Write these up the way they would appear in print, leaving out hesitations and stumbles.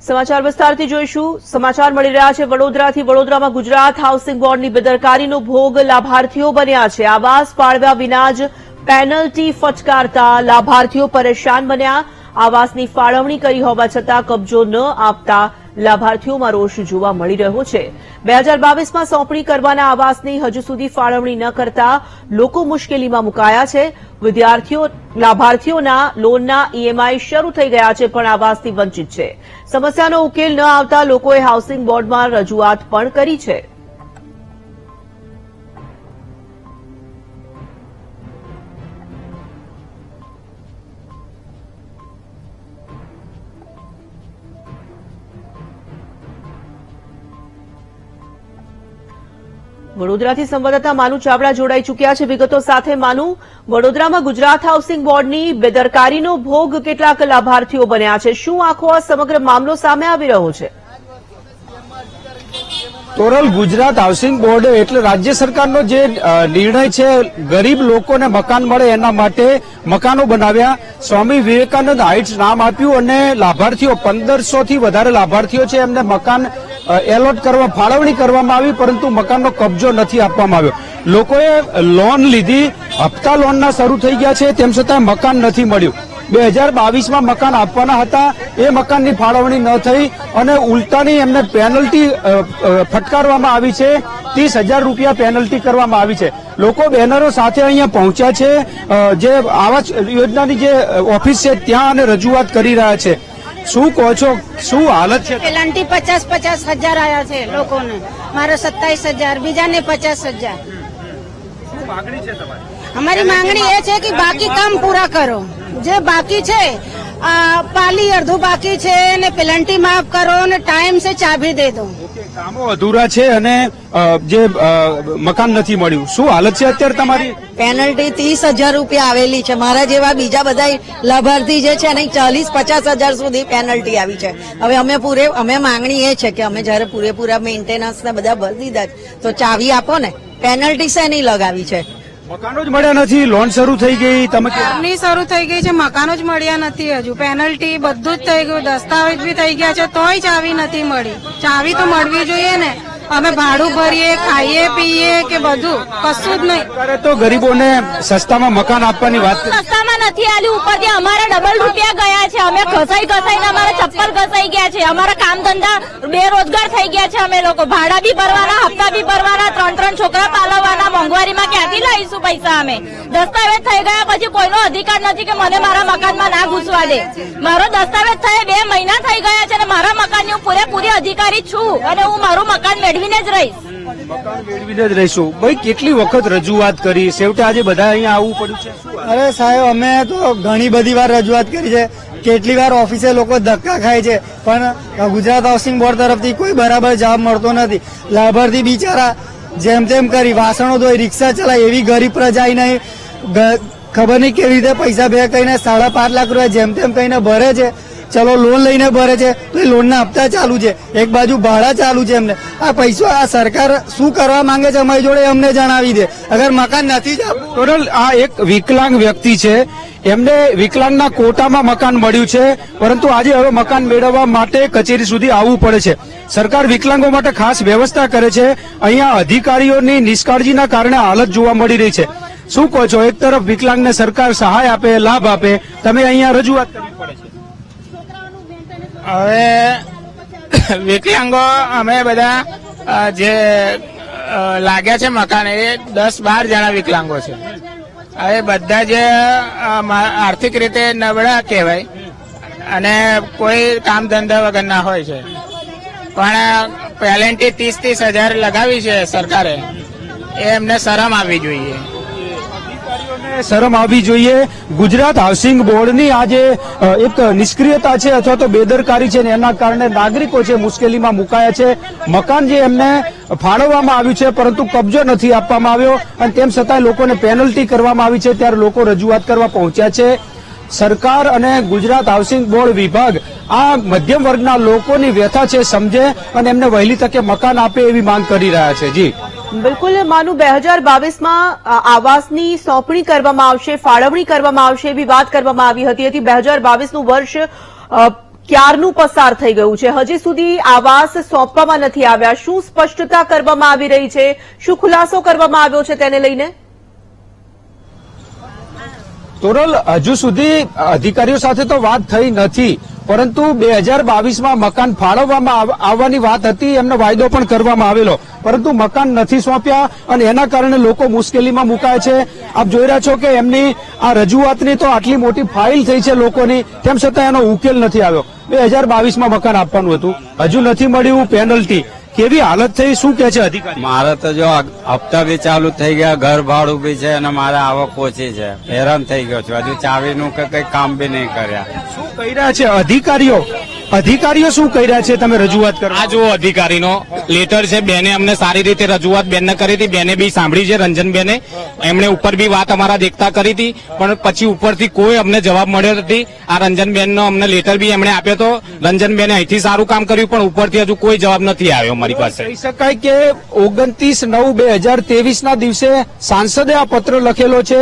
સમાચાર વિસ્તારથી જોઈશું। સમાચાર મળી રહ્યા છે વડોદરાથી। વડોદરામાં ગુજરાત હાઉસિંગ બોર્ડની બેદરકારીનો ભોગ લાભાર્થીઓ બન્યા છે। આવાસ ફાળવ્યા વિના જ પેનલ્ટી ફટકારતા લાભાર્થીઓ પરેશાન બન્યા। આવાસની ફાળવણી કરી હોવા છતાં કબજો ન આપતા લાભાર્થીઓમાં રોષ જોવા મળી રહ્યો છે। 2022માં સોંપણી કરવાના આવાસની હજુ સુધી ફાળવણી ન કરતા લોકો મુશ્કેલીમાં મુકાયા છે। લાભાર્થીઓના લોનના ઈએમઆઈ શરૂ થઈ ગયા છે પણ આવાસથી વંચિત છે। સમસ્યાનો ઉકેલ ન આવતા લોકોએ હાઉસિંગ બોર્ડમાં રજૂઆત પણ કરી છે। વડોદરાથી સંવાદદાતા માનુ ચાવડા જોડાઈ ચૂક્યા છે વિગતો સાથે। માનુ, વડોદરામાં ગુજરાત હાઉસિંગ બોર્ડની બેદરકારીનો ભોગ કેટલાક લાભાર્થીઓ બન્યા છે। શું આખો આ સમગ્ર મામલો સામે આવી રહ્યો છે? તોરલ, ગુજરાત હાઉસિંગ બોર્ડ એટલે રાજ્ય સરકારનો જે નિર્ણય છે ગરીબ લોકોને મકાન મળે એના માટે મકાનો બનાવ્યા। સ્વામી વિવેકાનંદ હાઇટ્સ નામ આપ્યું અને લાભાર્થીઓ 1500 થી વધારે લાભાર્થીઓ છે એમને મકાન એલોટ કરવા ફાળવણી કરવામાં આવી પરંતુ મકાનનો કબજો નથી આપવામાં આવ્યો। લોકોએ લોન લીધી, હપ્તા લોનના શરૂ થઈ ગયા છે તેમ છતાં મકાન નથી મળ્યું। 2022માં મકાન આપવાના હતા એ મકાનની ફાળવણી ન થઈ અને ઉલટાની એમને પેનલ્ટી ફટકારવામાં આવી છે। 30,000 રૂપિયા પેનલ્ટી કરવામાં આવી છે। લોકો બેનરો સાથે અહીંયા પહોંચ્યા છે, જે આવાસ યોજનાની જે ઓફિસ છે ત્યાં અને રજૂઆત કરી રહ્યા છે। શું કહો છો, શું હાલત છે? પેનલ્ટી 50,000 આવ્યા છે લોકોને, મારે 27,000, બીજાને 50,000। માગણી છે તમારી? અમારી માંગણી એ છે કે બાકી કામ પૂરા કરો। જે બાકી છે પાલી અડધું બાકી છે ને પેનલ્ટી માફ કરો ને ટાઈમ સે ચાબી દે દો। કામો અધૂરા છે અને જે મકાન નથી મળ્યું। શું હાલત છે અત્યારે તમારી? પેનલ્ટી 30,000 રૂપિયા આવેલી છે। મારા જેવા બીજા બધા લાભાર્થી જે છે એને 40-50,000 સુધી પેનલ્ટી આવી છે। હવે અમે માંગણી એ છે કે અમે જયારે પૂરેપૂરા મેન્ટેનન્સ ને બધા ભરી દીધા તો ચાવી આપો ને, પેનલ્ટી શેની લગાવી છે? મકાનો જ મળ્યા નથી, લોન શરૂ થઈ ગઈ, તમે લોનની શરૂ થઈ ગઈ છે, મકાનો જ મળ્યા નથી હજુ। પેનલ્ટી બધું જ થઈ ગયું, દસ્તાવેજ બી થઈ ગયા છે તોય ચાવી નથી મળી। ચાવી તો મળવી જોઈએ ને। અમે ભાડું ભરીએ, ખાઈએ પીએ કે બધું કશું જ નહીં। સરકારે તો ગરીબોને સસ્તામાં મકાન આપવાની વાત કરી। સસ્તામાં નથી આલ્યું, ઉપરથી અમારા ડબલ રૂપિયા ગયા છે। અમે ઘસાઈને અમારા ચપ્પલ ઘસાઈ ગયા છે। અમારા કામ ધંધા બેરોજગાર થઈ ગયા છે। અમે લોકો ભાડા બી ભરવાના, હપ્તા બી ભરવાના, 3 છોકરા પાલવવાના। મોંઘવારીમાં ક્યાંથી લાવીશું પૈસા અમે? દસ્તાવેજ થઈ ગયા પછી કોઈનો અધિકાર નથી કે મને મારા મકાનમાં ના ઘૂસવા દે। મારો દસ્તાવેજ થયે 2 મહિના થઈ ગયા છે અને મારા મકાનની હું પૂરેપૂરી અધિકારી છું અને હું મારું મકાન મેળવીને જ રહીશ। મકાન મેળવીને જ રહીશું। ભાઈ, કેટલી વખત રજૂઆત કરી, છેવટે આજે બધા અહીંયા આવવું પડ્યું છે? અરે સાહેબ, અમે તો ઘણી બધી વાર રજૂઆત કરી છે। કેટલી વાર ઓફિસે લોકો ધક્કા ખાય છે પણ ગુજરાત હાઉસિંગ બોર્ડ તરફથી કોઈ બરાબર જવાબ મળતો નથી। લાભાર્થી બિચારા જેમ તેમ કરી વાસણો ધોઈ, રિક્ષા ચલાય એવી ગરીબ પ્રજા નહીં, ખબર નહીં કેવી રીતે પૈસા ભેગા કરીને 5.5 લાખ રૂપિયા જેમ તેમ કહીને ભરે છે। ચલો લોન લઈને ભરે છે તો એ લોનના હપ્તા ચાલુ છે, એક બાજુ ભાડા ચાલુ છે। એમને આ પૈસો આ સરકાર શું કરવા માંગે છે અમારી જોડે અમને જણાવી દે। અગર મકાન નથી જ ટોટલ આ એક વિકલાંગ વ્યક્તિ છે, એમને વિકલાંગના કોટામાં મકાન મળ્યું છે પરંતુ આજે હવે મકાન મેળવવા માટે કચેરી સુધી આવવું પડે છે। સરકાર વિકલાંગો માટે ખાસ વ્યવસ્થા કરે છે, અહીંયા અધિકારીઓની નિષ્કાળજીના કારણે હાલત જોવા મળી રહી છે। શું કહો છો? એક તરફ વિકલાંગને સરકાર સહાય આપે, લાભ આપે, તમે અહીંયા રજૂઆત કરવી પડે છે। હવે વિકલાંગો અમે બધા જે લાગ્યા છે મકાન એ 10-12 જણા વિકલાંગો છે। હવે બધા જે આર્થિક રીતે નબળા કહેવાય અને કોઈ કામ ધંધા વગરના હોય છે પણ પેનલ્ટી 30,000 લગાવી છે સરકારે, એ એમને શરમ આવવી જોઈએ। શરમ આવવી જોઈએ। ગુજરાત હાઉસિંગ બોર્ડની આજે એક નિષ્ક્રિયતા છે અથવા તો બેદરકારી છે ને એના કારણે નાગરિકો છે મુશ્કેલીમાં મુકાયા છે। મકાન જે એમને ફાળવવામાં આવ્યું છે પરંતુ કબજો નથી આપવામાં આવ્યો અને તેમ છતાં લોકોને પેનલ્ટી કરવામાં આવી છે, ત્યારે લોકો રજૂઆત કરવા પહોંચ્યા છે। સરકાર અને ગુજરાત હાઉસિંગ બોર્ડ વિભાગ આ મધ્યમ વર્ગના લોકોની વ્યથા છે સમજે અને એમને વહેલી તકે મકાન આપે એવી માંગ કરી રહ્યા છે। જી બિલકુલ માનુ, 2022માં આવાસની સોંપણી કરવામાં આવશે, ફાળવણી કરવામાં આવશે એવી વાત કરવામાં આવી હતી। 2022નું વર્ષ ક્યારનું પસાર થઈ ગયું છે, હજી સુધી આવાસ સોંપવામાં નથી આવ્યા. શું સ્પષ્ટતા કરવામાં આવી રહી છે, શું ખુલાસો કરવામાં આવ્યો છે તેને લઈને? તોરલ, હજુ સુધી અધિકારીઓ સાથે તો વાત થઈ નથી, પરંતુ 2022માં મકાન ફાળવવામાં આવવાની વાત હતી, એમનો વાયદો પણ કરવામાં આવેલો, પરંતુ મકાન નથી સોંપ્યા અને એના કારણે લોકો મુશ્કેલીમાં મુકાય છે. આપ જોઈ રહ્યા છો કે એમની આ રજૂઆતની તો આટલી મોટી ફાઇલ થઈ છે લોકોની, તેમ છતાં એનો ઉકેલ નથી આવ્યો. 2022માં મકાન આપવાનું હતું, હજુ નથી મળ્યું. પેનલ્ટી કેવી હાલત થઈ, શું કે છે અધિકારી? મારે તો જો હપ્તા બી ચાલુ થઈ ગયા, ઘર ભાડું બી છે અને મારે આવક ઓછી છે, હેરાન થઈ ગયો છું. હજુ ચાવીનું કે કઈ કામ બી નહીં કર્યા. શું કહી રહ્યા છે અધિકારીઓ શું કહી રહ્યા છે? તમે રજૂઆત કરો. આ જો અધિકારીનો લેટર છે, બેને અમને સારી રીતે રજૂઆત બેનને કરી હતી, બેને બી સાંભળી છે, રંજનબેને. એમણે ઉપર બી વાત અમારા દેખતા કરી હતી, પણ પછી ઉપરથી કોઈ અમને જવાબ મળ્યો નથી. આ રંજનબેનનો અમને લેટર બી એમણે આપ્યો હતો. રંજનબેને અહીંથી સારું કામ કર્યું, પણ ઉપરથી હજુ કોઈ જવાબ નથી આવ્યો અમારી પાસે. કહી શકાય કે 29/9/2023ના દિવસે સાંસદે આ પત્ર લખેલો છે,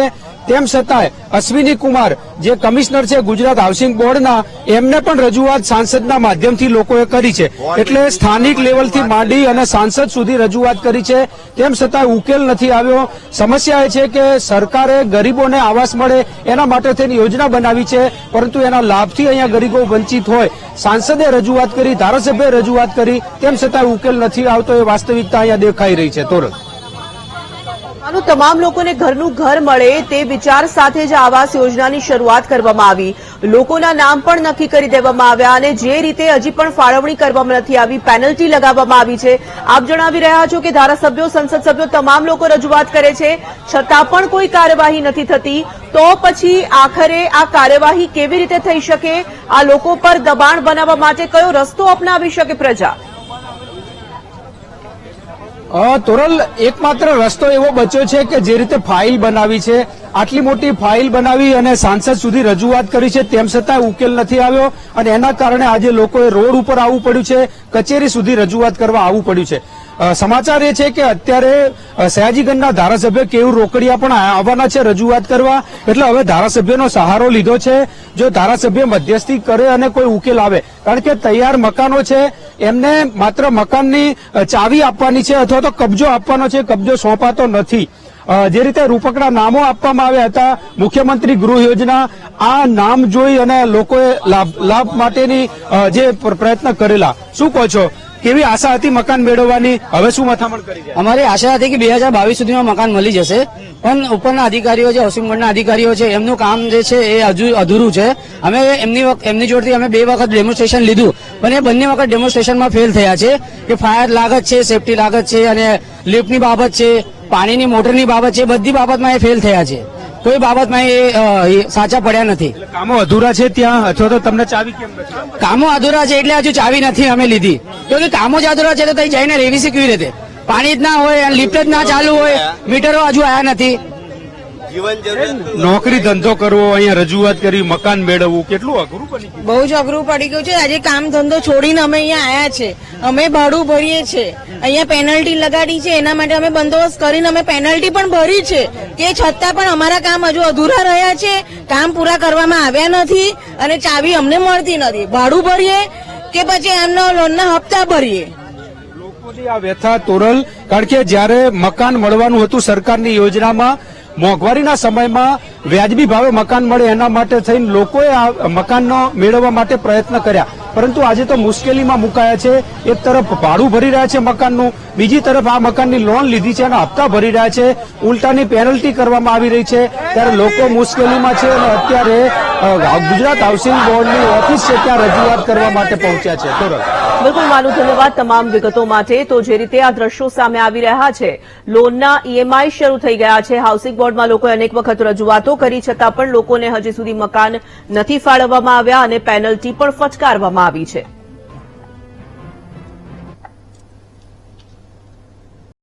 તેમ છતાંય અશ્વિની કુમાર જે કમિશનર છે ગુજરાત હાઉસિંગ બોર્ડના, એમને પણ રજૂઆત સાંસદના માધ્યમથી લોકોએ કરી છે. એટલે સ્થાનિક લેવલથી માંડી અને સાંસદ સુધી રજૂઆત કરી છે, તેમ છતાં ઉકેલ નથી આવ્યો. સમસ્યા એ છે કે સરકારે ગરીબોને આવાસ મળે એના માટે થઈને યોજના બનાવી છે, પરંતુ એના લાભથી અહીંયા ગરીબો વંચિત હોય. સાંસદે રજૂઆત કરી, ધારાસભ્યએ રજૂઆત કરી, તેમ છતાં ઉકેલ નથી આવતો. એ વાસ્તવિકતા અહીંયા દેખાઈ રહી છે. તોરલ, તમામ લોકોને ઘરનું ઘર મળે તે વિચાર સાથે જ આવાસ યોજનાની શરૂઆત કરવામાં આવી. લોકોના નામ પણ નક્કી કરી દેવામાં આવ્યા અને જે રીતે હજી પણ ફાળવણી કરવામાં નથી આવી, પેનલ્ટી લગાવવામાં આવી છે. આપ જણાવી રહ્યા છો કે ધારાસભ્યો, સંસદ સભ્યો, તમામ લોકો રજૂઆત કરે છે, છતાં પણ કોઈ કાર્યવાહી નથી થતી. તો પછી આખરે આ કાર્યવાહી કેવી રીતે થઈ શકે? આ લોકો પર દબાણ બનાવવા માટે કયો રસ્તો અપનાવી શકે પ્રજા? તોરલ, એકમાત્ર રસ્તો એવો બચ્યો છે કે જે રીતે ફાઇલ બનાવી છે, આટલી મોટી ફાઇલ બનાવી અને સાંસદ સુધી રજૂઆત કરી છે, તેમ છતાં ઉકેલ નથી આવ્યો અને એના કારણે આજે લોકોએ રોડ ઉપર આવવું પડ્યું છે, કચેરી સુધી રજૂઆત કરવા આવવું પડ્યું છે. સમાચાર એ છે કે અત્યારે સયાજીગંજના ધારાસભ્ય કેયુર રોકડિયા પણ આવવાના છે રજૂઆત કરવા, એટલે હવે ધારાસભ્યનો સહારો લીધો છે. જો ધારાસભ્ય મધ્યસ્થી કરે અને કોઈ ઉકેલ આવે, કારણ કે તૈયાર મકાનો છે, એમને માત્ર મકાનની ચાવી આપવાની છે અથવા તો કબજો આપવાનો છે, કબજો સોંપાતો નથી. જે રીતે રૂપકના નામો આપવામાં આવ્યા હતા, મુખ્યમંત્રી ગૃહ યોજના, આ નામ જોઈ અને લોકોએ લાભ માટેની જે પ્રયત્ન કરેલા, શું કહો છો? કેવી આશા હતી મકાન મેળવવાની, હવે શું મથામણ કરી છે? અમારી આશા હતી કે 2022 સુધીમાં મકાન મળી જશે, પણ ઉપરના અધિકારીઓ, જે હાઉસિંગ બોર્ડના અધિકારીઓ છે, એમનું કામ જે છે એ હજુ અધૂરું છે. અમે એમની જોડથી અમે 2 વખત ડેમોન્સ્ટ્રેશન લીધું, પણ એ બંને વખત ડેમોન્સ્ટ્રેશનમાં ફેલ થયા છે. કે ફાયર લાગત છે, સેફટી લાગત છે અને લિફ્ટની બાબત છે, પાણીની મોટરની બાબત છે, બધી બાબતમાં એ ફેલ થયા છે. કોઈ બાબતમાં એ સાચા પડ્યા નથી. કામો અધૂરા છે ત્યાં, અથવા તો તમને ચાવી કેમ નથી? કામો અધૂરા છે એટલે હજુ ચાવી નથી અમે લીધી, તો કે કામો જ અધૂરા છે તો ત્યાં જઈને રેવી કેવી રીતે? પાણી જ ના હોય, લિફ્ટ જ ના ચાલુ હોય, મીટરો હજુ આવ્યા નથી. નોકરી ધંધો કરવો, અહીંયા રજૂઆત કરી, મકાન મેળવવું કેટલું અઘરું બની ગયું? બહુ જ અઘરું પડી ગયું છે. આજે કામ ધંધો છોડીને અમે અહીંયા આયા છે, અમે ભાડું ભરીએ છીએ, અહીંયા પેનલ્ટી લગાડી છે, એના માટે અમે બંદોબસ્ત કરીને અમે પેનલ્ટી પણ ભરી છે, કે છતાં પણ અમારા કામ હજુ અધૂરા રહ્યા છે, કામ પૂરા કરવામાં આવ્યા નથી અને ચાવી અમને મળતી નથી. ભાડું ભરીએ કે પછી એમનો લોનના હપ્તા ભરીએ. લોકોની આ વ્યથા, તોરલ, કારણ કે જયારે મકાન મળવાનું હતું સરકારની યોજનામાં, મોંઘવારીના સમયમાં વ્યાજબી ભાવે મકાન મળે એના માટે થઈને લોકોએ આ મકાનનો મેળવવા માટે પ્રયત્ન કર્યા, પરંતુ આજે તો મુશ્કેલીમાં મુકાયા છે. એક તરફ ભાડું ભરી રહ્યા છે મકાનનું, બીજી તરફ આ મકાનની લોન લીધી છે અને હપ્તા ભરી રહ્યા છે, ઉલટાની પેનલ્ટી કરવામાં આવી રહી છે, ત્યારે લોકો મુશ્કેલીમાં છે અને અત્યારે ગુજરાત હાઉસિંગ બોર્ડની ઓફિસ છે ત્યાં રજૂઆત કરવા માટે પહોંચ્યા છે. તોરલ, બિલકુલ માનું ધન્યવાદ તમામ વિગતો માટે. તો જે રીતે આ દ્રશ્યો સામે આવી રહ્યા છે, લોનના ઈએમઆઈ શરૂ થઈ ગયા છે. હાઉસિંગ બોર્ડમાં લોકોએ અનેક વખત રજૂઆતો કરી, છતાં પણ લોકોને હજી સુધી મકાન નથી ફાળવવામાં આવ્યા અને પેનલ્ટી પણ ફટકારવામાં આવી છે.